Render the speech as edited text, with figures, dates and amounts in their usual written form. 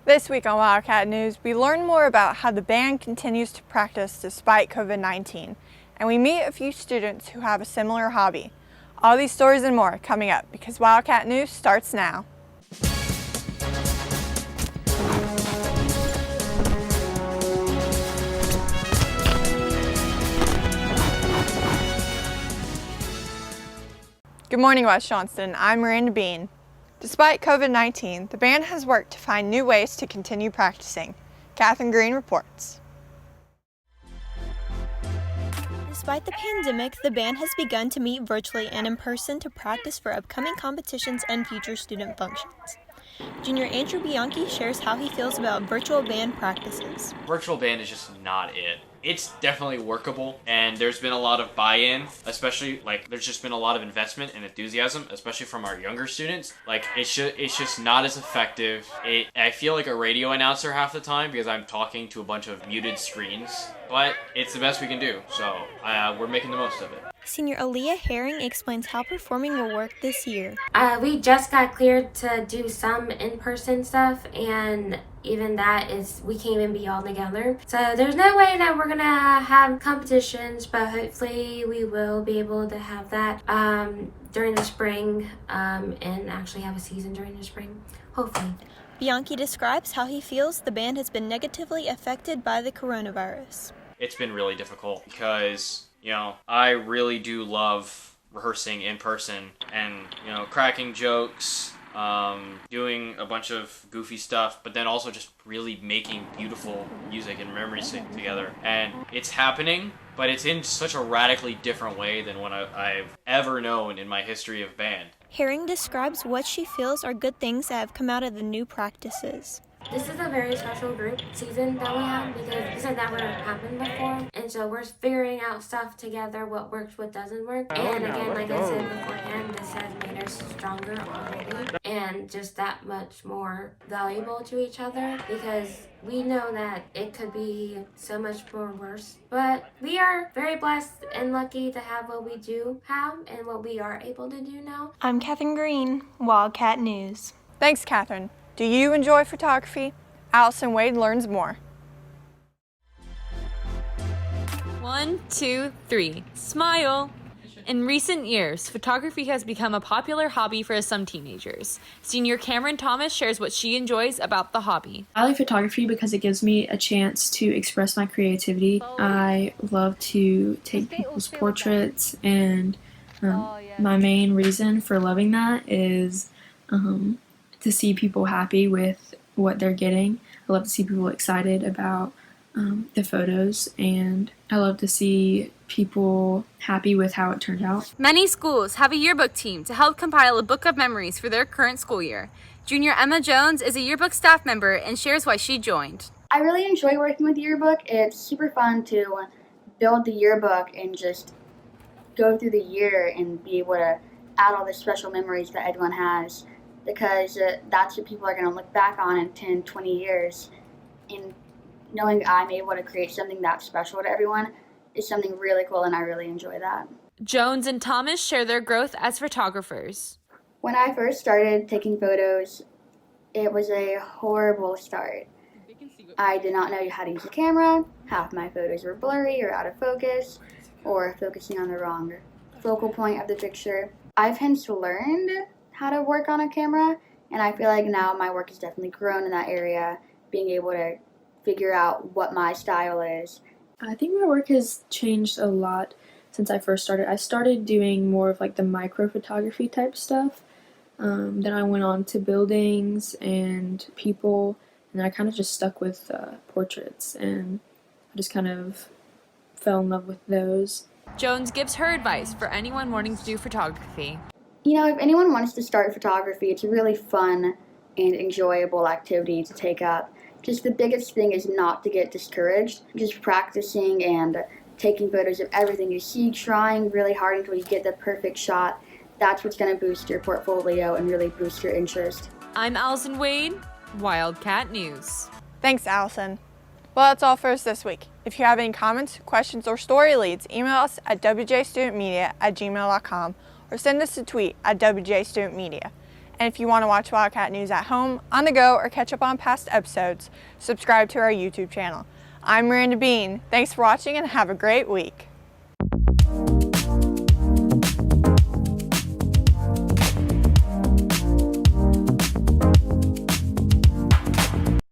This week on Wildcat News, we learn more about how the band continues to practice despite COVID-19, and we meet a few students who have a similar hobby. All these stories and more coming up because Wildcat News starts now. Good morning, West Johnston. I'm Miranda Bean. Despite COVID-19, the band has worked to find new ways to continue practicing. Catherine Green reports. Despite the pandemic, the band has begun to meet virtually and in person to practice for upcoming competitions and future student functions. Junior Andrew Bianchi shares how he feels about virtual band practices. Virtual band is just not it. It's definitely workable, and there's been a lot of buy-in, especially there's just been a lot of investment and enthusiasm, especially from our younger students. It's just not as effective. I feel like a radio announcer half the time because I'm talking to a bunch of muted screens, but it's the best we can do, so we're making the most of it. Senior Aaliyah Herring explains how performing will work this year. We just got cleared to do some in-person stuff, and even that we can't even be all together. So there's no way that we're gonna have competitions, but hopefully we will be able to have that during the spring and actually have a season during the spring, hopefully. Bianchi describes how he feels the band has been negatively affected by the coronavirus. It's been really difficult because I really do love rehearsing in person and, cracking jokes, doing a bunch of goofy stuff, but then also just really making beautiful music and memories together. And it's happening, but it's in such a radically different way than what I've ever known in my history of band. Herring describes what she feels are good things that have come out of the new practices. This is a very special group season that we have because this has never happened before. And so we're figuring out stuff together, what works, what doesn't work. And again, like I said beforehand, this has made us stronger already and just that much more valuable to each other because we know that it could be so much more worse. But we are very blessed and lucky to have what we do have and what we are able to do now. I'm Catherine Green, Wildcat News. Thanks, Catherine. Do you enjoy photography? Allison Wade learns more. 1, 2, 3. Smile! In recent years, photography has become a popular hobby for some teenagers. Senior Cameron Thomas shares what she enjoys about the hobby. I like photography because it gives me a chance to express my creativity. I love to take people's portraits, and my main reason for loving that is to see people happy with what they're getting. I love to see people excited about the photos, and I love to see people happy with how it turned out. Many schools have a yearbook team to help compile a book of memories for their current school year. Junior Emma Jones is a yearbook staff member and shares why she joined. I really enjoy working with the yearbook. It's super fun to build the yearbook and just go through the year and be able to add all the special memories that everyone has, because that's what people are going to look back on in 10, 20 years. And knowing I'm able to create something that special to everyone is something really cool, and I really enjoy that. Jones and Thomas share their growth as photographers. When I first started taking photos, it was a horrible start. I did not know how to use a camera. Half my photos were blurry or out of focus, or focusing on the wrong focal point of the picture. I've since learned how to work on a camera, and I feel like now my work has definitely grown in that area, being able to figure out what my style is. I think my work has changed a lot since I first started. I started doing more of the micro photography type stuff. Then I went on to buildings and people, and I kind of just stuck with portraits, and I just kind of fell in love with those. Jones gives her advice for anyone wanting to do photography. If anyone wants to start photography, it's a really fun and enjoyable activity to take up. Just the biggest thing is not to get discouraged. Just practicing and taking photos of everything you see, trying really hard until you get the perfect shot. That's what's going to boost your portfolio and really boost your interest. I'm Allison Wade, Wildcat News. Thanks, Allison. Well, that's all for us this week. If you have any comments, questions, or story leads, email us at wjstudentmedia@gmail.com or send us a tweet at wjstudentmedia. And if you want to watch Wildcat News at home, on the go, or catch up on past episodes, subscribe to our YouTube channel. I'm Miranda Bean. Thanks for watching and have a great week.